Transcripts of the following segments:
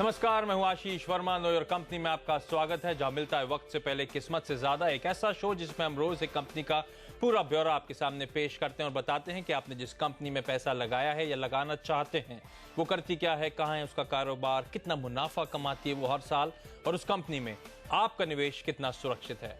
नमस्कार, मैं हूं आशीष वर्मा। नो योर कंपनी में आपका स्वागत है, जहां मिलता है वक्त से पहले किस्मत से ज्यादा। एक ऐसा शो जिसमें हम रोज एक कंपनी का पूरा ब्यौरा आपके सामने पेश करते हैं और बताते हैं कि आपने जिस कंपनी में पैसा लगाया है या लगाना चाहते हैं वो करती क्या है, कहां है उसका कारोबार, कितना मुनाफा कमाती है वो हर साल, और उस कंपनी में आपका निवेश कितना सुरक्षित है।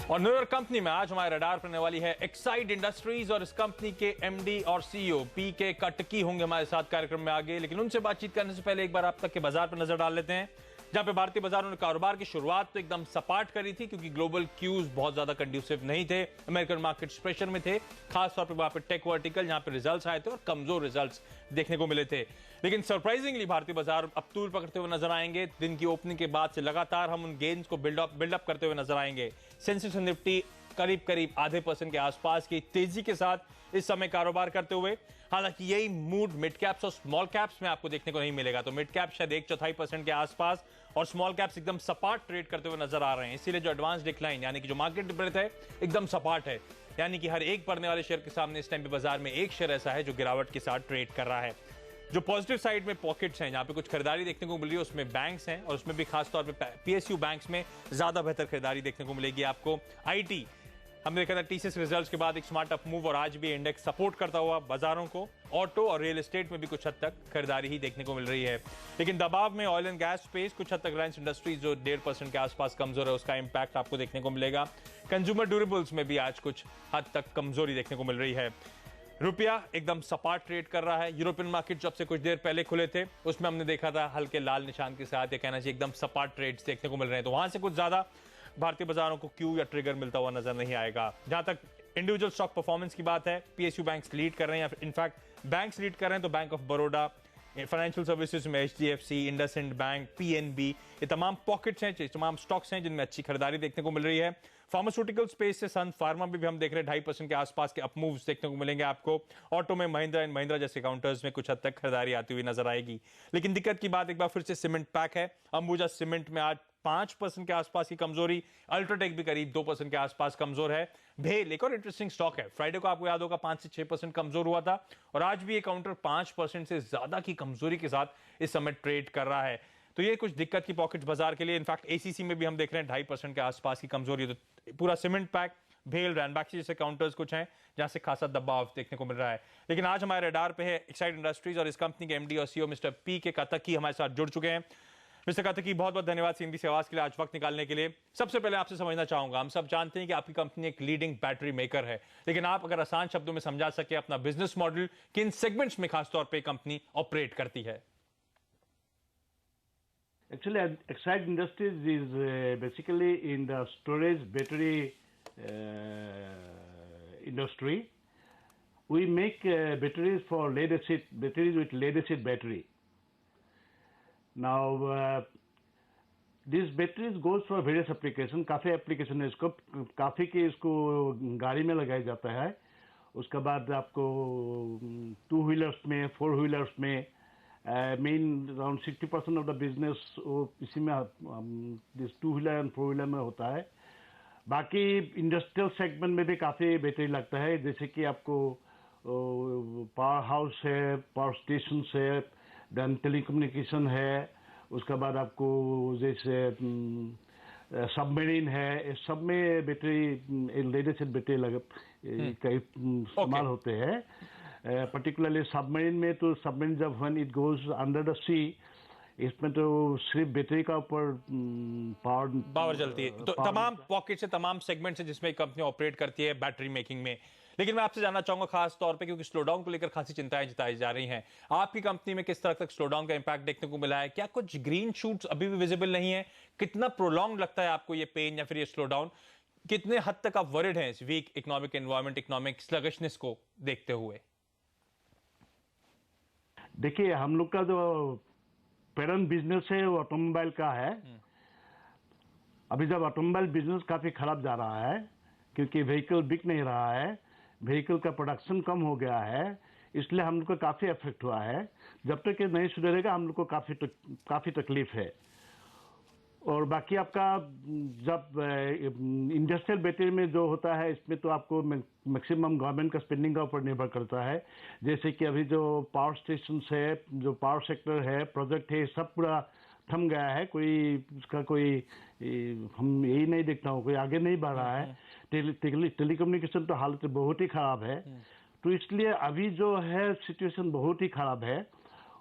और न्यू यॉर्क कंपनी में आज हमारे रडार पर आने वाली है एक्साइड इंडस्ट्रीज, और इस कंपनी के एमडी और सीईओ पीके कटकी होंगे हमारे साथ कार्यक्रम में आगे। लेकिन उनसे बातचीत करने से पहले एक बार आप तक के बाजार पर नजर डाल लेते हैं, जहां पे भारतीय बाजारों ने कारोबार की शुरुआत तो एकदम सपाट करी थी, क्योंकि ग्लोबल क्यूज बहुत ज्यादा कंड्यूसिव नहीं थे। अमेरिकन मार्केट्स प्रेशर में थे, खासतौर पर वहां पे टेक वर्टिकल, जहां पे रिजल्ट्स आए थे और कमजोर रिजल्ट्स देखने को मिले थे। लेकिन सरप्राइजिंगली भारतीय बाजार अब तूल पकड़ते हुए नजर आएंगे। दिन की ओपनिंग के बाद से लगातार हम उन गेन्स को बिल्डअप करते हुए नजर आएंगे। सेंसेक्स और निफ्टी करीब आधे % के आसपास की तेजी के साथ इस समय कारोबार करते हुए। हालांकि यही मूड मिड कैप्स और स्मॉल कैप्स में आपको देखने को नहीं मिलेगा। तो मिड कैप शायद 1/4% के आसपास और स्मॉल कैप्स एकदम सपाट ट्रेड करते हुए नजर आ रहे हैं। इसीलिए जो एडवांस डिक्लाइन यानी कि जो मार्केट ब्रेथ है एकदम सपाट है, यानी कि हर एक बढ़ने वाले शेयर के सामने इस टाइम पे बाजार में एक शेयर ऐसा है जो गिरावट के साथ ट्रेड कर रहा है। जो पॉजिटिव साइड में पॉकेट्स हैं, जहां पे कुछ खरीदारी देखने को मिल रही है, उसमें बैंक्स हैं, और उसमें भी खासतौर पे पीएसयू बैंक्स में ज्यादा बेहतर खरीदारी देखने को मिलेगी आपको। आईटी हमने देखा था टीसीएस रिजल्ट्स के बाद एक स्मार्ट अप मूव, और आज भी इंडेक्स सपोर्ट करता हुआ बाजारों को। ऑटो और रियल एस्टेट में भी कुछ हद तक खरीदारी ही देखने को मिल रही है। लेकिन दबाव में ऑयल एंड गैस स्पेस, कुछ हद तक रिलायंस इंडस्ट्रीज जो 1.5% के आसपास कमजोर है, उसका इंपैक्ट आपको देखने को मिलेगा। कंज्यूमर ड्यूरेबल्स में भी आज कुछ हद तक कमजोरी देखने को मिल रही है। रुपया एकदम सपाट ट्रेड कर रहा है। यूरोपियन मार्केट जब से कुछ देर पहले खुले थे उसमें हमने देखा था हल्के लाल निशान के साथ, ये कहना चाहिए एकदम सपाट ट्रेड्स देखने को मिल रहे हैं। तो वहां से कुछ ज्यादा भारतीय बाजारों को क्यू या ट्रिगर मिलता हुआ नजर नहीं आएगा। जहां तक इंडिविजुअल स्टॉक परफॉर्मेंस की बात है, पीएसयू बैंक्स लीड कर रहे हैं, या इनफैक्ट बैंक्स लीड कर रहे हैं। तो bank of Baroda, financial services में एचडीएफसी, इंडसइंड बैंक, पीएनबी, ये तमाम पॉकेट्स हैं, तमाम स्टॉक्स हैं जिनमें अच्छी खरीदारी देखने को मिल रही है। फार्मास्यूटिकल स्पेस से सन फार्मा भी हम देख रहे हैं 2.5% के आसपास के अपमूव्स देखने को मिलेंगे आपको। ऑटो में महिंद्रा एंड महिंद्रा जैसे काउंटर्स में कुछ हद तक खरीदारी आती हुई नजर आएगी। लेकिन दिक्कत की बात एक बार फिर से सीमेंट पैक है। अंबुजा सीमेंट में आज 5% के आसपास की कमजोरी, अल्ट्राटेक भी करीब 2% के आसपास कमजोर है। भेल एक और इंटरेस्टिंग स्टॉक है, फ्राइडे को आपको याद होगा 5 से 6% कमजोर हुआ था, और आज भी ये काउंटर 5% से ज्यादा की कमजोरी के साथ इस समय ट्रेड कर रहा है। तो ये कुछ दिक्कत की पॉकेट बाजार के लिए। इनफैक्ट एसीसी में भी हम देख रहे हैं 2.5% के आसपास की कमजोरी। तो पूरा सीमेंट पैक, भेल, रैनबैक्सी जैसे काउंटर्स कुछ हैं जहां से खासा दबाव देखने को मिल रहा है। लेकिन आज हमारे रडार पे है एक्साइड इंडस्ट्रीज, और इस कंपनी के एमडी और सीईओ मिस्टर पीके कटकी हमारे साथ जुड़ चुके हैं। मिस्टर कटकी, बहुत बहुत धन्यवाद हिंदी से आवाज के लिए आज वक्त निकालने के लिए। सबसे पहले आपसे समझना चाहूंगा, हम सब जानते हैं कि आपकी कंपनी एक लीडिंग बैटरी मेकर है, लेकिन आप अगर आसान शब्दों में समझा सके अपना बिजनेस मॉडल, किन सेगमेंट्स में खासतौर पे कंपनी ऑपरेट करती है? Actually, Exide Industries is basically in the storage battery industry. We make batteries for lead acid batteries with lead acid battery. Now, these batteries goes for various application. काफी application है इसको, काफी के इसको गाड़ी में लगाया जाता है। उसके बाद आपको 2 व्हीलर्स में, 4 व्हीलर्स में, main around 60% of the business इसी में दिस 2 व्हीलर एंड 4 व्हीलर में होता है। बाकी इंडस्ट्रियल सेगमेंट में भी काफ़ी बैटरी लगता है, जैसे कि आपको पावर हाउस है, पावर स्टेशन है, देन टेलीकम्युनिकेशन है, उसके बाद आपको जैसे सबमरीन है, सब में बैटरी लेड एसिड बैटरी कई इस्तेमाल होते हैं। पर्टिकुलरली सबमरीन में, तो सबमरीन जब when it goes under the sea, इसमें तो सिर्फ बैटरी का ऊपर पावर चलती है। तो तमाम पॉकेट से, तमाम सेगमेंट से जिसमें कंपनी ऑपरेट करती है बैटरी मेकिंग में। लेकिन मैं आपसे जानना चाहूंगा खास तौर पे, क्योंकि स्लोडाउन को लेकर खासी चिंताएं जताई जा रही हैं, आपकी कंपनी में किस तरह तक स्लोडाउन का इंपैक्ट देखने को मिला है? क्या कुछ ग्रीन शूट्स अभी भी विजिबल नहीं है? कितना प्रोलॉन्ग लगता है आपको ये पेन या फिर ये स्लोडाउन? कितने हद तक आप वरिड हैं इस week economic environment, economic sluggishness को देखते हुए? देखिए, हम लोग का जो पेरेंट बिजनेस है वो ऑटोमोबाइल का है। अभी जब ऑटोमोबाइल बिजनेस काफी खराब जा रहा है, क्योंकि व्हीकल बिक नहीं रहा है, व्हीकल का प्रोडक्शन कम हो गया है, इसलिए हम लोग को काफी इफेक्ट हुआ है। जब तक ये नहीं सुधरेगा हम लोग को काफी तकलीफ है। और बाकी आपका जब इंडस्ट्रियल बैटरी में जो होता है, इसमें तो आपको मैक्सिमम गवर्नमेंट का स्पेंडिंग का ऊपर निर्भर करता है। जैसे कि अभी जो पावर स्टेशन है, जो पावर सेक्टर है, प्रोजेक्ट है, सब पूरा थम गया है। उसका कोई हम यही नहीं देखता हूँ, कोई आगे नहीं बढ़ रहा है। टेलीकम्युनिकेशन तो हालत बहुत ही खराब है। तो इसलिए अभी जो है सिचुएशन बहुत ही खराब है।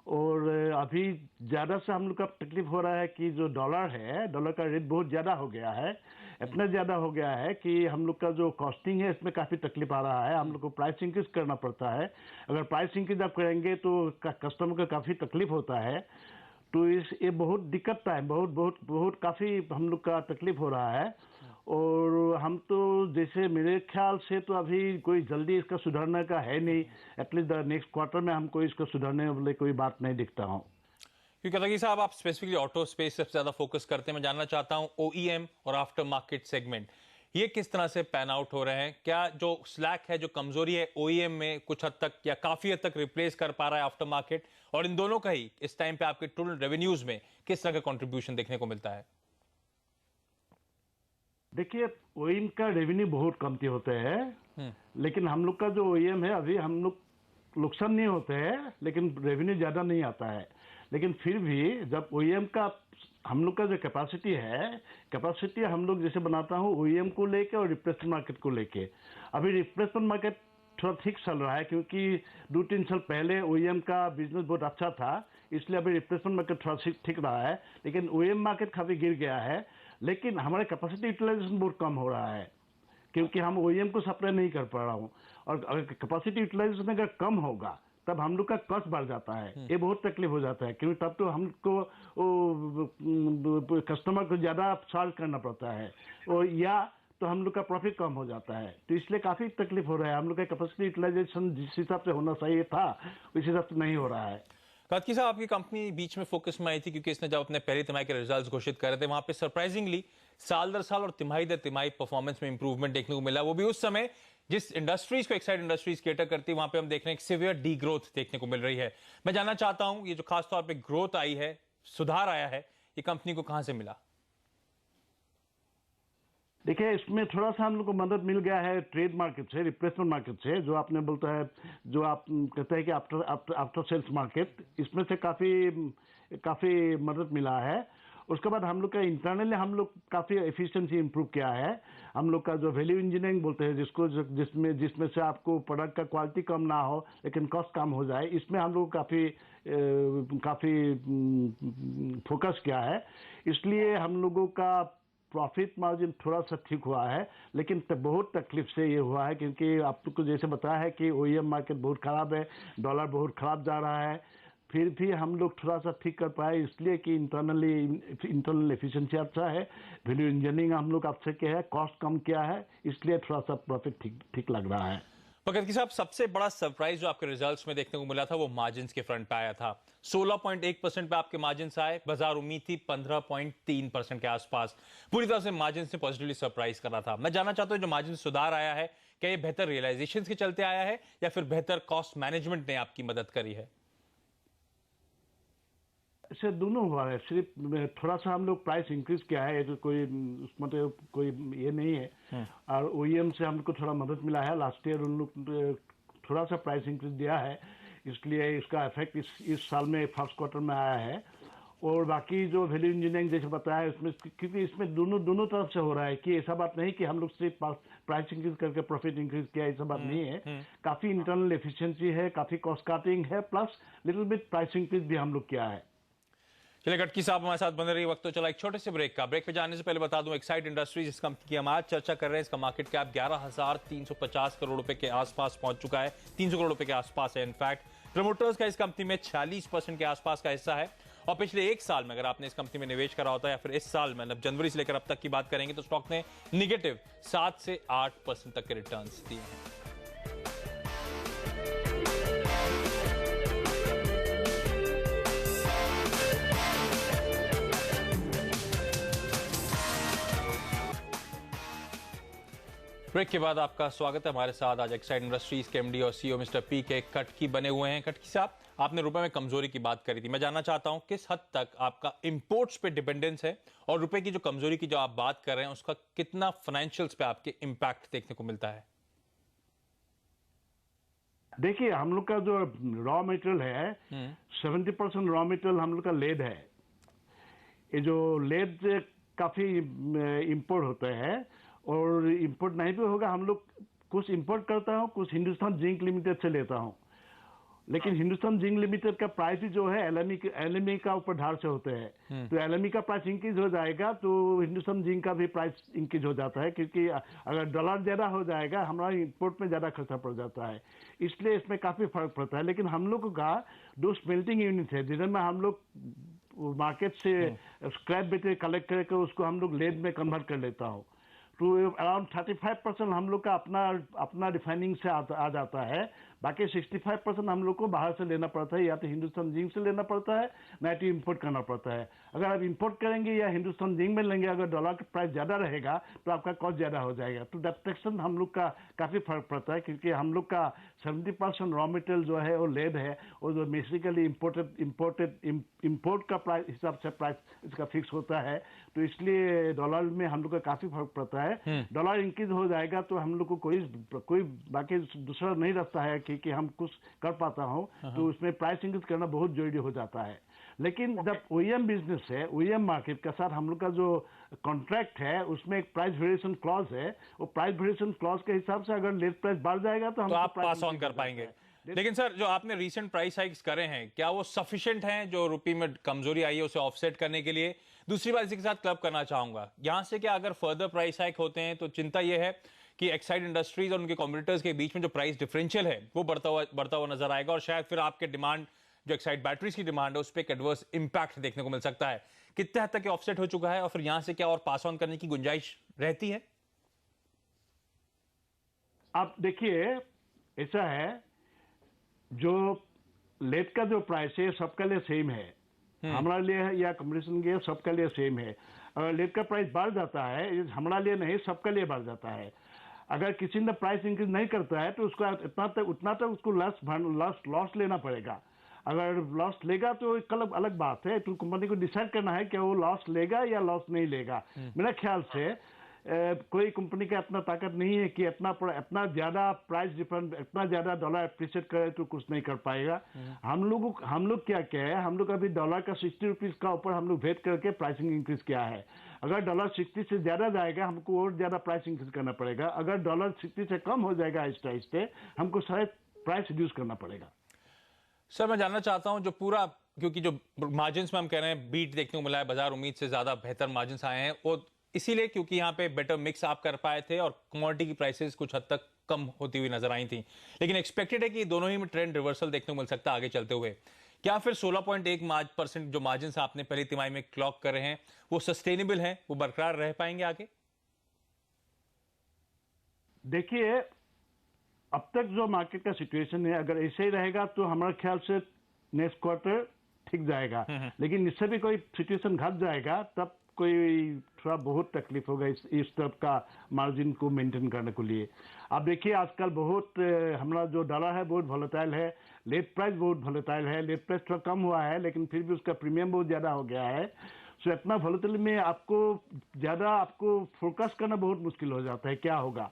और अभी ज्यादा से हम लोग का तकलीफ हो रहा है कि जो डॉलर है, डॉलर का रेट बहुत ज्यादा हो गया है। इतना ज्यादा हो गया है कि हम लोग का जो कॉस्टिंग है, इसमें काफी तकलीफ आ रहा है। हम लोग को प्राइस इंक्रीज करना पड़ता है। अगर प्राइस इंक्रीज आप करेंगे तो कस्टमर को काफी तकलीफ होता है। तो ये बहुत दिक्कत है, बहुत काफी हम लोग का तकलीफ हो रहा है। और हम तो जैसे मेरे ख्याल से तो अभी कोई जल्दी इसका सुधारने का है नहीं। एटलीस्ट नेक्स्ट क्वार्टर में हमको इसको सुधारने वाले कोई बात नहीं दिखता हूँ। क्योंकि अलगी साहब, आप स्पेसिफिकली ऑटो स्पेस सबसे ज्यादा फोकस करते हैं। मैं जानना चाहता हूं ओईएम और आफ्टर मार्केट सेगमेंट ये किस तरह से पैन आउट हो रहे हैं? क्या जो स्लैक है, जो कमजोरी है ओईएम में, कुछ हद तक या काफी हद तक रिप्लेस कर पा रहा है आफ्टर मार्केट? और इन दोनों का ही इस टाइम पे आपके टोटल रेवेन्यूज में किस तरह का कंट्रीब्यूशन देखने को मिलता है? देखिए, ओईएम का रेवेन्यू बहुत कमती होते हैं, लेकिन हम लोग का जो ओईएम है, अभी हम लोग नुकसान नहीं होते हैं, लेकिन रेवेन्यू ज्यादा नहीं आता है। लेकिन फिर भी जब ओईएम का हम लोग का जो कैपेसिटी हम लोग जैसे बनाता हूँ ओईएम को लेके और रिप्लेसमेंट मार्केट को लेके। अभी रिप्लेसमेंट मार्केट थोड़ा ठीक चल रहा है, क्योंकि 2-3 साल पहले ओईएम का बिजनेस बहुत अच्छा था, इसलिए अभी रिप्लेसमेंट मार्केट थोड़ा ठीक रहा है। लेकिन ओईएम मार्केट काफी गिर गया है। लेकिन हमारे कैपेसिटी यूटिलाइजेशन बहुत कम हो रहा है, क्योंकि हम ओईएम को सप्लाई नहीं कर पा रहा हूँ। और अगर कैपेसिटी यूटिलाइजेशन अगर कम होगा तब हम लोग का कॉस्ट बढ़ जाता है। ये बहुत तकलीफ हो जाता है, क्योंकि तब तो हमको कस्टमर को ज्यादा चार्ज करना पड़ता है, और या तो हम लोग का प्रॉफिट कम हो जाता है। तो इसलिए काफी तकलीफ हो रहा है। हम लोग का कैपेसिटी यूटिलाइजेशन जिस हिसाब से होना चाहिए था, उस हिसाब से नहीं हो रहा है। कातकी साहब, आपकी कंपनी बीच में फोकस में आई थी क्योंकि इसने जब अपने पहली तिमाही के रिजल्ट्स घोषित करे थे, वहां पे सरप्राइजिंगली साल दर साल और तिमाही दर तिमाही परफॉर्मेंस में इंप्रूवमेंट देखने को मिला। वो भी उस समय जिस इंडस्ट्रीज को एक्साइड इंडस्ट्रीज केटर करती है, वहां पे हम देख रहे हैं एक सिवियर डी ग्रोथ देखने को मिल रही है। मैं जानना चाहता हूं, ये जो खासतौर पर ग्रोथ आई है, सुधार आया है, ये कंपनी को कहां से मिला? देखिए, इसमें थोड़ा सा हम लोग को मदद मिल गया है ट्रेड मार्केट से, रिप्लेसमेंट मार्केट से, जो आपने बोलता है, जो आप कहते हैं कि आफ्टर सेल्स मार्केट, इसमें से काफी मदद मिला है। उसके बाद हम लोग का इंटरनली हम लोग काफी एफिशिएंसी इंप्रूव किया है। हम लोग का जो वैल्यू इंजीनियरिंग बोलते हैं, जिसमें से आपको प्रोडक्ट का क्वालिटी कम ना हो लेकिन कॉस्ट कम हो जाए, इसमें हम लोग काफी फोकस किया है। इसलिए हम लोगों का प्रॉफिट मार्जिन थोड़ा सा ठीक हुआ है। लेकिन बहुत तकलीफ से ये हुआ है, क्योंकि आपको जैसे बताया है कि ओईएम मार्केट बहुत खराब है, डॉलर बहुत खराब जा रहा है। फिर भी हम लोग थोड़ा सा ठीक कर पाए, इसलिए कि इंटरनल एफिशिएंसी अच्छा है, वैल्यू इंजीनियरिंग हम लोग आपसे किया है, कॉस्ट कम किया है, इसलिए थोड़ा सा प्रॉफिट ठीक लग रहा है। कातकी साहब, सबसे बड़ा सरप्राइज जो आपके रिजल्ट्स में देखने को मिला था वो मार्जिन्स के फ्रंट पे आया था। 16.1% पे आपके मार्जिन्स आए, बाजार उम्मीद थी 15.3% के आसपास। पूरी तरह से मार्जिन्स ने पॉजिटिवली सरप्राइज करा था। मैं जानना चाहता हूं, जो मार्जिन सुधार आया है, क्या ये बेहतर रियलाइजेशन के चलते आया है या फिर बेहतर कॉस्ट मैनेजमेंट ने आपकी मदद करी है? इससे दोनों हुआ है। सिर्फ थोड़ा सा हम लोग प्राइस इंक्रीज किया है, तो कोई मतलब कोई ये नहीं है। और ओईएम से हमको थोड़ा मदद मिला है। लास्ट ईयर उन लोग थोड़ा सा प्राइस इंक्रीज दिया है, इसलिए इसका इफेक्ट इस साल में फर्स्ट क्वार्टर में आया है। और बाकी जो वैल्यू इंजीनियरिंग जैसे बताया, इसमें क्योंकि इसमें दोनों तरफ से हो रहा है, कि ऐसा बात नहीं कि हम लोग सिर्फ प्राइस इंक्रीज करके प्रॉफिट इंक्रीज किया, ऐसा बात नहीं है। काफी इंटरनल एफिशिएंसी है, काफी कॉस्ट कटिंग है, plus little bit price increase भी हम लोग किया है। चलिए, कातकी साहब हमारे साथ बने रही। वक्त तो चला एक छोटे से ब्रेक का। ब्रेक पे जाने से पहले बता दूं, एक्साइड इंडस्ट्रीज जिस कंपनी की हम आज चर्चा कर रहे हैं, इसका मार्केट कैप 11,350 करोड़ रुपए के आसपास पहुंच चुका है। 300 करोड़ रुपए के आसपास है। इनफैक्ट प्रमोटर्स का इस कंपनी में 46% के आसपास का हिस्सा है। और पिछले एक साल में अगर आपने इस कंपनी में निवेश करा होता है, या फिर इस साल में मतलब जनवरी से लेकर अब तक की बात करेंगे, तो स्टॉक ने निगेटिव 7 से 8% तक के रिटर्न्स दिए हैं। ब्रेक के बाद आपका स्वागत है। हमारे साथ आज एक्साइड इंडस्ट्रीज के एमडी और सीईओ मिस्टर पीके कटकी बने हुए हैं। कटकी साहब, आपने रुपए में कमजोरी की बात करी थी। मैं जानना चाहता हूं किस हद तक आपका इंपोर्ट्स पे डिपेंडेंस है और रुपए की जो कमजोरी की जो आप बात कर रहे हैं उसका कितना फाइनेंशियल्स पे आपके इंपैक्ट देखने को मिलता है? देखिए, हम लोग का जो रॉ मटेरियल है 70% रॉ मटेरियल हम लोग का लेड है। ये जो लेड काफी इंपोर्ट होता है और इंपोर्ट नहीं भी होगा, हम लोग कुछ इंपोर्ट करता हूँ, कुछ हिंदुस्तान जिंक लिमिटेड से लेता हूँ। लेकिन हिंदुस्तान जिंक लिमिटेड का प्राइस ही जो है एलएमई का ऊपर ढाल से होते हैं। तो एलएमई का प्राइस इंक्रीज हो जाएगा तो हिंदुस्तान जिंक का भी प्राइस इंक्रीज हो जाता है, क्योंकि अगर डॉलर ज्यादा हो जाएगा हमारा इंपोर्ट में ज्यादा खर्चा पड़ जाता है, इसलिए इसमें काफी फर्क पड़ता है। लेकिन हम लोग का दो स्मेल्टिंग यूनिट है जिनमें हम लोग मार्केट से स्क्रैप मटेरियल कलेक्ट करके उसको हम लोग लेड में कन्वर्ट कर लेता हूँ। तो अराउंड 35% हम लोग का अपना रिफाइनिंग से आ जाता है। बाकी 65% हम लोग को बाहर से लेना पड़ता है, या तो हिंदुस्तान जिंक से लेना पड़ता है, ना तो इंपोर्ट करना पड़ता है। अगर आप इंपोर्ट करेंगे या हिंदुस्तान जिंक में लेंगे, अगर डॉलर का प्राइस ज्यादा रहेगा तो आपका कॉस्ट ज्यादा हो जाएगा। तो डेप्रेक्शन हम लोग का काफी फर्क पड़ता है, क्योंकि हम लोग का 70% रॉ मटेरियल जो है वो लेड है और जो बेसिकली इंपोर्ट का प्राइस हिसाब से प्राइस इसका फिक्स होता है। तो इसलिए डॉलर में हम लोग का काफी फर्क पड़ता है। डॉलर इंक्रीज हो जाएगा तो हम लोग को कोई बाकी दूसरा नहीं रास्ता है कि हम कुछ कर पाता हूं, तो उसमें प्राइस इंक्रीज करना बहुत जरूरी हो जाता है। लेकिन जब ओईएम बिजनेस है, ओईएम मार्केट के साथ हम लोग का जो कॉन्ट्रैक्ट है उसमें एक प्राइस वेरिएशन क्लॉज है। वो प्राइस वेरिएशन क्लॉज के हिसाब से अगर लेट प्राइस बढ़ जाएगा तो हम आप पास ऑन कर पाएंगे। लेकिन सर, जो आपने रीसेंट प्राइस हाइक्स करे हैं, क्या वो सफिशिएंट हैं जो रुपये में कमजोरी आई है उसे ऑफसेट करने के लिए? दूसरी बात इसी के साथ क्लब करना चाहूंगा, यहां से क्या अगर फर्दर प्राइस हाइक होते हैं तो चिंता यह है कि एक्साइड इंडस्ट्रीज और उनके कॉम्पिटिटर्स के बीच में जो प्राइस डिफरेंशियल है वो बढ़ता हुआ नजर आएगा और शायद फिर आपके डिमांड, जो एक्साइड बैटरीज की डिमांड है, उस पर एक एडवर्स इंपैक्ट देखने को मिल सकता है। कितने हद तक ऑफसेट हो चुका है और फिर यहां से क्या और पास ऑन करने की गुंजाइश रहती है? आप देखिए, ऐसा है, जो लेट का जो प्राइस है सबके लिए सेम है, हमारे लिए या कंपटीशन के सबके लिए सेम है। अगर लेट का प्राइस बढ़ जाता है, हमारे लिए नहीं सबके लिए बढ़ जाता है। अगर किसी ने प्राइस इंक्रीज नहीं करता है तो उसको उतना तक उसको लॉस लेना पड़ेगा। अगर लॉस लेगा तो एक अलग बात है, तो कंपनी को डिसाइड करना है कि वो लॉस लेगा या लॉस नहीं लेगा। मेरा ख्याल से कोई कंपनी का इतना ताकत नहीं है कि इतना ज्यादा प्राइस डिफरेंस, इतना ज्यादा डॉलर अप्रिशिएट करे तो कुछ नहीं कर पाएगा। हम लोग क्या है, हम लोग अभी डॉलर का 60 रुपीज का ऊपर हम लोग वेट करके प्राइसिंग इंक्रीज किया है। अगर डॉलर 60 से ज्यादा जाएगा हमको और ज्यादा प्राइस इंक्रीज करना पड़ेगा। अगर डॉलर 60 से कम हो जाएगा आहिस्ते हमको शायद प्राइस रिड्यूस करना पड़ेगा। सर, मैं जानना चाहता हूं, जो पूरा, क्योंकि जो मार्जिन्स में हम कह रहे हैं बीट देखने को मिला है, बाजार उम्मीद से ज्यादा बेहतर मार्जिन्स आए हैं, वो इसीलिए क्योंकि यहाँ पे बेटर मिक्स आप कर पाए थे और कमोडिटी की प्राइसेस कुछ हद तक कम होती हुई नजर आई थी। लेकिन एक्सपेक्टेड है कि दोनों ही में ट्रेंड रिवर्सल देखने को मिल सकता है आगे चलते हुए। क्या फिर 16.1% जो मार्जिन आपने पहली तिमाही में क्लॉक करे हैं वो सस्टेनेबल हैं, वो बरकरार रह पाएंगे आगे? देखिए, अब तक जो मार्केट का सिचुएशन है अगर ऐसे ही रहेगा तो हमारे ख्याल से नेक्स्ट क्वार्टर ठीक जाएगा। लेकिन इससे भी कोई सिचुएशन घट जाएगा तब कोई थोड़ा बहुत तकलीफ होगा इस तरफ का मार्जिन को मेंटेन करने के लिए। आप देखिए, आजकल बहुत हमारा जो डॉलर है बहुत वोलेटाइल है, लेट प्राइस बहुत वोलेटाइल है। लेट प्राइस थोड़ा कम हुआ है लेकिन फिर भी उसका प्रीमियम बहुत ज्यादा हो गया है। सो इतना वोलेटाइल में आपको फोकस करना बहुत मुश्किल हो जाता है क्या होगा।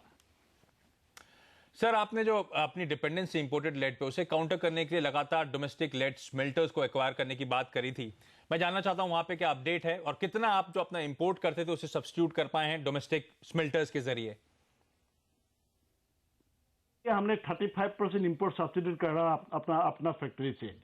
सर, आपने जो अपनी डिपेंडेंसी इंपोर्टेड लेड पे उसे काउंटर करने के लिए लगातार डोमेस्टिक लेड स्मेल्टर्स को एक्वायर करने की बात करी थी। मैं जानना चाहता हूं वहां पे क्या अपडेट है और कितना आप जो अपना इंपोर्ट करते थे उसे सब्स्टिट्यूट कर पाए हैं डोमेस्टिक स्मेल्टर्स के जरिए? हमने 35% इंपोर्ट सब्स्टिट्यूट कर रहा अपना फैक्ट्री से।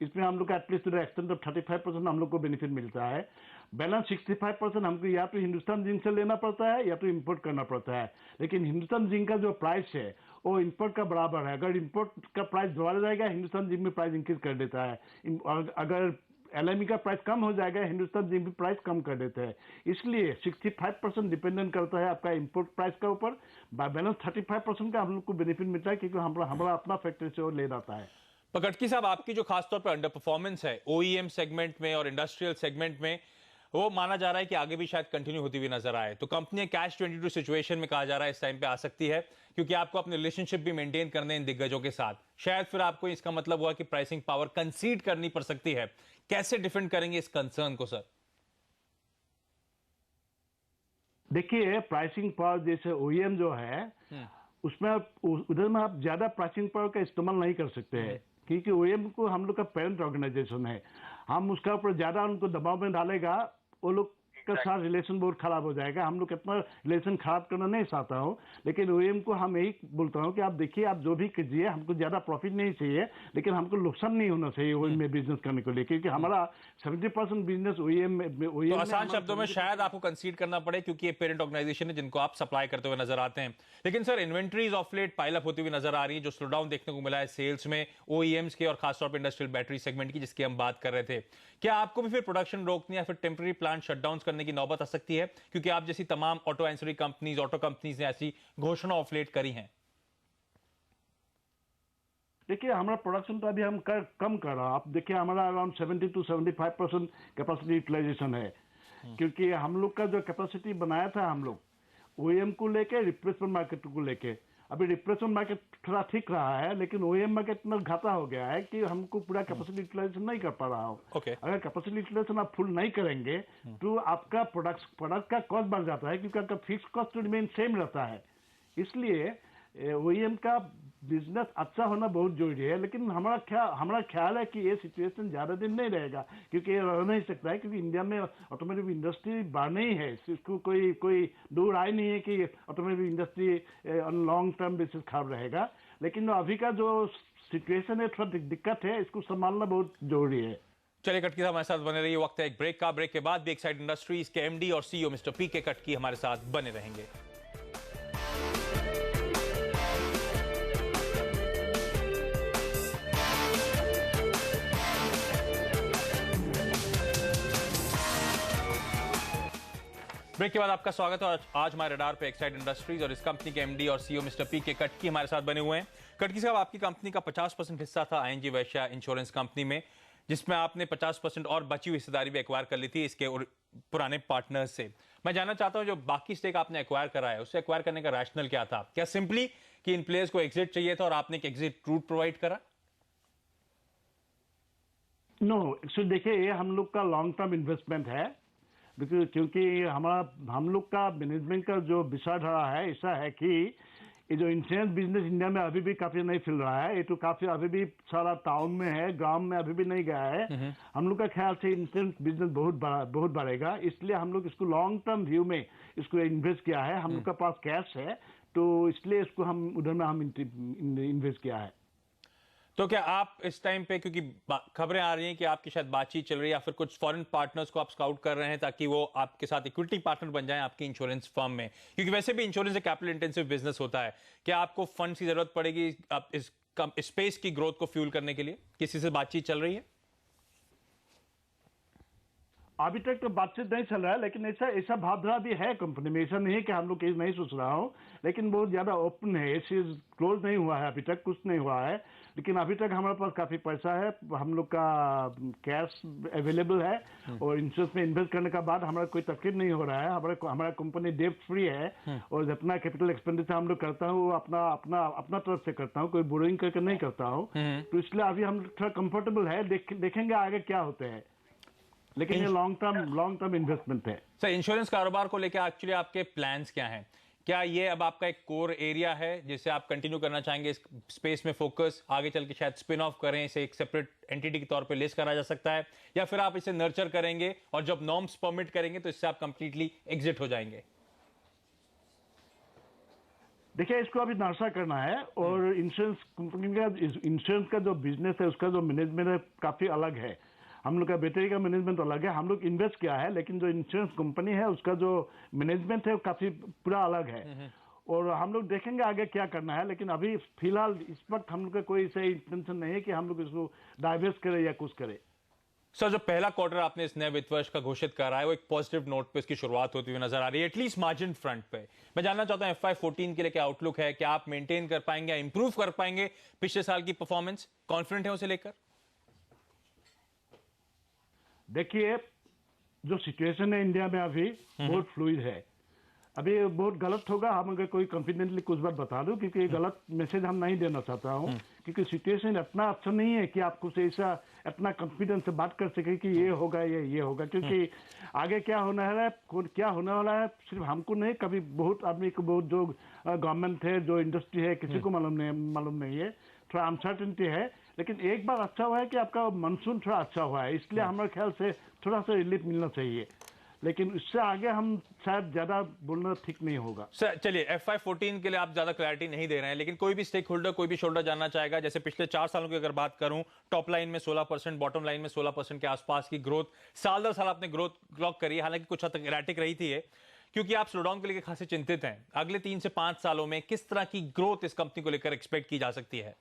इसमें हम लोग का एटलीस्ट एक्सटेंट ऑफ 35% हम लोग को बेनिफिट मिलता है। बैलेंस 65% हमको या तो हिंदुस्तान जिंक से लेना पड़ता है या तो इंपोर्ट करना पड़ता है। लेकिन हिंदुस्तान जिंक का जो प्राइस है वो इंपोर्ट का बराबर है। अगर इंपोर्ट का प्राइस बढ़ जाएगा हिंदुस्तान जिंक में प्राइस इंक्रीज कर देता है, अगर एलएमई का प्राइस कम हो जाएगा हिंदुस्तान जिंक भी प्राइस कम कर देता है। इसलिए 65% डिपेंडेंट करता है आपका इंपोर्ट प्राइस का ऊपर, बैलेंस 35% का हम लोग को बेनिफिट मिलता है क्योंकि हमारा अपना फैक्ट्री से वो ले जाता है। कटकी साहब, आपकी जो खासतौर पर अंडर परफॉर्मेंस है ओईएम सेगमेंट में और इंडस्ट्रियल सेगमेंट में, वो माना जा रहा है कि आगे भी शायद कंटिन्यू होती हुई नजर आए। तो कंपनी कैश 22 सिचुएशन में कहा जा रहा है इस टाइम पे आ सकती है, क्योंकि आपको अपने रिलेशनशिप भी मेंटेन करने इन दिग्गजों के साथ। शायद फिर आपको इसका मतलब हुआ कि प्राइसिंग पावर कंसीड करनी पड़ सकती है। कैसे डिफेंड करेंगे इस कंसर्न को सर? देखिए, प्राइसिंग पावर जैसे ओईएम जो है उसमें उधर में आप ज्यादा प्राइसिंग पावर का इस्तेमाल नहीं कर सकते हैं, क्योंकि ओईएम को हम लोग का पेरेंट ऑर्गेनाइजेशन है। हम उसका ऊपर ज्यादा उनको दबाव में डालेगा, वो लोग का साथ रिलेशन बहुत खराब हो जाएगा। हम लोग इतना रिलेशन खराब करना नहीं चाहता हूँ, लेकिन ओईएम को हम यही बोलता हूँ कि आप देखिए, आप जो भी कीजिए, हमको ज्यादा प्रॉफिट नहीं चाहिए, लेकिन हमको नुकसान नहीं होना चाहिए ओईएम में बिजनेस करने के लिए, क्योंकि हमारा 70% बिजनेस ओईएम में। तो आसान शब्दों में शायद आपको कंसीड करना पड़े, क्योंकि ये पेरेंट ऑर्गेनाइजेशन है जिनको आप सप्लाई करते हुए नजर आते हैं। लेकिन sir, inventories of late pile up होती हुई नजर आ रही है, जो स्लो डाउन देखने को मिला है सेल्स में ओईएम्स के और खासतौर पर इंडस्ट्रियल बैटरी सेगमेंट की, जिसकी हम बात कर रहे थे। क्या आपको भी फिर प्रोडक्शन रोकने या फिर टेम्पररी प्लांट शटडाउन करने की नौबत आ सकती है, क्योंकि आप जैसी तमाम auto ancillary companies, auto companies ने ऐसी घोषणा ऑफ लेट करी हैं? देखिए, हमारा प्रोडक्शन तो अभी हम कम कर रहा है। आप देखिए, हमारा अराउंड 70 to 75% कैपेसिटी यूटिलाइजेशन है, क्योंकि हम लोग का जो कैपेसिटी बनाया था हम लोग ओईएम को लेके, रिप्लेसमेंट मार्केट को लेके। अभी रिप्लेसमेंट मार्केट थोड़ा ठीक रहा है, लेकिन ओईएम मार्केट इतना घाटा हो गया है कि हमको पूरा कैपेसिटी यूटिलाइजेशन नहीं कर पा रहा हूँ। अगर कैपेसिटी यूटिलाइजेशन आप फुल नहीं करेंगे तो आपका प्रोडक्ट का कॉस्ट बढ़ जाता है, क्योंकि आपका फिक्स कॉस्ट रिमेन सेम रहता है। इसलिए ओईएम का बिजनेस अच्छा होना बहुत जरूरी है, लेकिन हमारा ख्याल है कि ये सिचुएशन ज्यादा दिन नहीं रहेगा, क्योंकि ये रह नहीं सकता है, क्योंकि इंडिया में ऑटोमोटिव इंडस्ट्री बढ़नी है। इसको कोई दूर राय नहीं है कि automotive industry on long term basis खराब रहेगा, लेकिन अभी का जो सिचुएशन है थोड़ा दिक्कत है, इसको संभालना बहुत जरूरी है। चलिए कटकी साहब हमारे साथ बने रहिए। वक्त है एक ब्रेक का। ब्रेक के बाद भी एक्साइड इंडस्ट्रीज के एमडी और सीईओ मिस्टर पीके कटकी हमारे साथ बने रहेंगे। ब्रेक के बाद आपका स्वागत है। और आज हमारे रडार पे एक्साइड इंडस्ट्रीज और इस कंपनी के एमडी और सीईओ मिस्टर पीके कटकी हमारे साथ बने हुए हैं। कटकी साहब, आपकी कंपनी का 50% हिस्सा था आईएनजी वैश्या इंश्योरेंस कंपनी में, जिसमें आपने 50% और बची हुई हिस्सेदारी भी एक्वायर कर ली थी इसके पुराने पार्टनर्स से। मैं जानना चाहता हूं, जो बाकी स्टेक आपने एक्वायर करा है, उससे एक्वायर करने का रैशनल क्या था? क्या सिंपली कि इन प्लेयर्स को एग्जिट चाहिए था और आपने एक एग्जिट रूट प्रोवाइड करा? नो, एक्चुअली देखिए, ये हम लोग का लॉन्ग टर्म इन्वेस्टमेंट है, क्योंकि हम लोग का मैनेजमेंट का जो विचारधारा है ऐसा है कि ये जो इंश्योरेंस बिजनेस इंडिया में अभी भी काफी नहीं फैल रहा है। ये तो काफी अभी भी सारा टाउन में है, गांव में अभी भी नहीं गया है। हम लोग का ख्याल से इंश्योरेंस बिजनेस बहुत बढ़ेगा, इसलिए हम लोग इसको लॉन्ग टर्म व्यू में इसको इन्वेस्ट किया है। हम लोग का पास कैश है, तो इसलिए इसको हम उधर में हम इन्वेस्ट किया है। तो क्या आप इस टाइम पे, क्योंकि खबरें आ रही हैं कि आपकी शायद बातचीत चल रही है या फिर कुछ फॉरेन पार्टनर्स को आप स्काउट कर रहे हैं ताकि वो आपके साथ इक्विटी पार्टनर बन जाएं आपकी इंश्योरेंस फर्म में, क्योंकि वैसे भी इंश्योरेंस एक कैपिटल इंटेंसिव बिजनेस होता है। क्या आपको फंड की जरूरत पड़ेगी आप इस स्पेस की ग्रोथ को फ्यूल करने के लिए? किसी से बातचीत चल रही है? अभी तक तो बातचीत नहीं चल रहा है, लेकिन ऐसा भावधारा भी है कंपनी में। ऐसा नहीं है कि हम लोग नहीं सोच रहा हूँ, लेकिन बहुत ज्यादा ओपन है। ये चीज क्लोज नहीं हुआ है, अभी तक कुछ नहीं हुआ है, लेकिन अभी तक हमारे पास काफी पैसा है, हम लोग का कैश अवेलेबल है, और इंश्योरेंस में इन्वेस्ट करने के बाद हमारा कोई तकलीफ नहीं हो रहा है। हमारा कंपनी डेब्ट फ्री है, और जितना कैपिटल एक्सपेंडिचर हम लोग करता हूँ वो अपना तरफ से करता हूँ, कोई बोरोइंग करके नहीं करता हूँ। तो इसलिए अभी हम थोड़ा कंफर्टेबल है। देखेंगे आगे क्या होते हैं, लेकिन ये लॉन्ग टर्म इन्वेस्टमेंट है। सर, इंश्योरेंस कारोबार को लेकर एक्चुअली आपके प्लान्स क्या हैं? क्या ये अब आपका एक कोर एरिया है जिसे आप कंटिन्यू करना चाहेंगे, इस स्पेस में फोकस, आगे चल के शायद स्पिन ऑफ करें, इसे एक सेपरेट एंटिटी के तौर पे लिस्ट करा जा सकता है, या फिर आप इसे नर्चर करेंगे और जब नॉर्म्स परमिट करेंगे तो इससे आप कंप्लीटली एग्जिट हो जाएंगे? देखिए, इसको अभी नर्चर करना है, और इंश्योरेंस का जो बिजनेस है उसका जो मैनेजमेंट है काफी अलग है। हम लोग का बैटरी का मैनेजमेंट अलग है। हम लोग इन्वेस्ट किया है, लेकिन जो इंश्योरेंस कंपनी है उसका जो मैनेजमेंट है वो काफी पूरा अलग है, और हम लोग देखेंगे आगे क्या करना है। लेकिन अभी फिलहाल इस वक्त हम लोग का कोई ऐसा इंटेंशन नहीं है कि हम लोग इसको डाइवर्स करें या कुछ करें। सर, जो पहला क्वार्टर आपने इस नए वित्त वर्ष का घोषित करा है वो एक पॉजिटिव नोट पे इसकी शुरुआत होती हुई नजर आ रही है, एटलीस्ट मार्जिन फ्रंट पे। मैं जानना चाहता हूं FY14 के लिए क्या आउटलुक है? क्या आप मेंटेन कर पाएंगे या इंप्रूव कर पाएंगे पिछले साल की परफॉर्मेंस? कॉन्फिडेंट है उसे लेकर? देखिए, जो सिचुएशन है इंडिया में अभी बहुत फ्लूइड है। अभी बहुत गलत होगा हम अगर कोई कॉन्फिडेंटली कुछ बात बता दूं, क्योंकि गलत मैसेज हम नहीं देना चाहता हूं, क्योंकि सिचुएशन इतना अच्छा नहीं है कि आप कुछ ऐसा इतना कॉन्फिडेंस से बात कर सके कि ये होगा ये होगा, क्योंकि आगे क्या होना है, क्या होने वाला है सिर्फ हमको नहीं, कभी बहुत आदमी को, बहुत जो गवर्नमेंट है, जो इंडस्ट्री है, किसी को मालूम नहीं है। थोड़ा अनसर्टेनिटी है, लेकिन एक बार अच्छा हुआ है कि आपका मानसून थोड़ा अच्छा हुआ है, इसलिए हमारे ख्याल से थोड़ा सा रिलीफ मिलना चाहिए, लेकिन इससे आगे हम शायद ज्यादा बोलना ठीक नहीं होगा। सर चलिए, FY14 के लिए आप ज्यादा क्लैरिटी नहीं दे रहे हैं, लेकिन कोई भी स्टेक होल्डर, कोई भी शोल्डर जानना चाहेगा, जैसे पिछले 4 सालों की अगर बात करूं, टॉप लाइन में 16%, बॉटम लाइन में 16% के आसपास की ग्रोथ साल दर साल आपने ग्रोथ क्लॉक करी है, हालांकि कुछ हद तक इराटिक रही थी, क्योंकि आप स्लोडाउन को लेकर खासे चिंतित हैं। अगले 3 से 5 सालों में किस तरह की ग्रोथ इस कंपनी को लेकर एक्सपेक्ट की जा सकती है?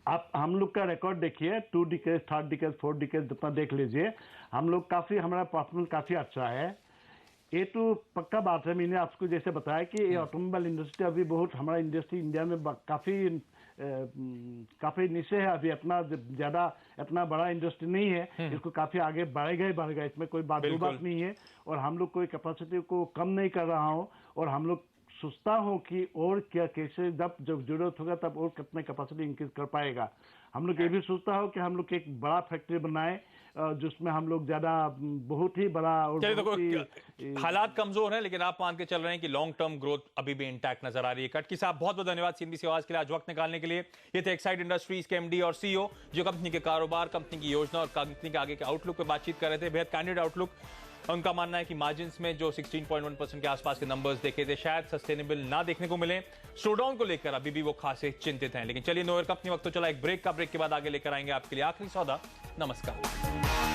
आप हम लोग का रिकॉर्ड देखिए, 2 decade, 3rd decade, 4th decade जितना देख लीजिए, हम लोग काफी, हमारा परफॉर्मेंस काफी अच्छा है। ये तो पक्का बात है। मैंने आपको जैसे बताया कि ये ऑटोमोबाइल इंडस्ट्री अभी बहुत, हमारा इंडस्ट्री इंडिया में काफी नीचे है अभी, अपना ज्यादा इतना बड़ा इंडस्ट्री नहीं है, इसको काफी आगे बढ़ेगा, इसमें कोई दो बात नहीं है। और हम लोग कोई कैपेसिटी को कम नहीं कर रहा हूँ, और हम लोग सोचता हूँ कि और क्या, कैसे जब जरूरत होगा तब और कितने कैपेसिटी इंक्रीज कर पाएगा। हम लोग ये भी सोचता हो कि हम लोग एक बड़ा फैक्ट्री बनाए जिसमें हम लोग ज्यादा, बहुत ही बड़ा, और तो हालात कमजोर हैं, लेकिन आप मान के चल रहे हैं कि लॉन्ग टर्म ग्रोथ अभी भी इंटैक्ट नजर आ रही है। कटकी साहब, बहुत बहुत धन्यवाद CNBC आवाज के लिए आज वक्त निकालने के लिए। ये थे एक्साइड इंडस्ट्रीज के MD और CEO, जो कंपनी के कारोबार, कंपनी की योजना और कंपनी के आगे के आउटलुक पे बातचीत कर रहे थे। बेहद कैंडिड आउटलुक। उनका मानना है कि मार्जिन्स में जो 16.1% के आसपास के नंबर्स देखे थे, शायद सस्टेनेबल ना देखने को मिले। स्लोडाउन को लेकर अभी भी वो खासे चिंतित हैं। लेकिन चलिए, नोवेल कंपनी वक्त तो चला एक ब्रेक का, ब्रेक के बाद आगे लेकर आएंगे आपके लिए आखिरी सौदा। नमस्कार।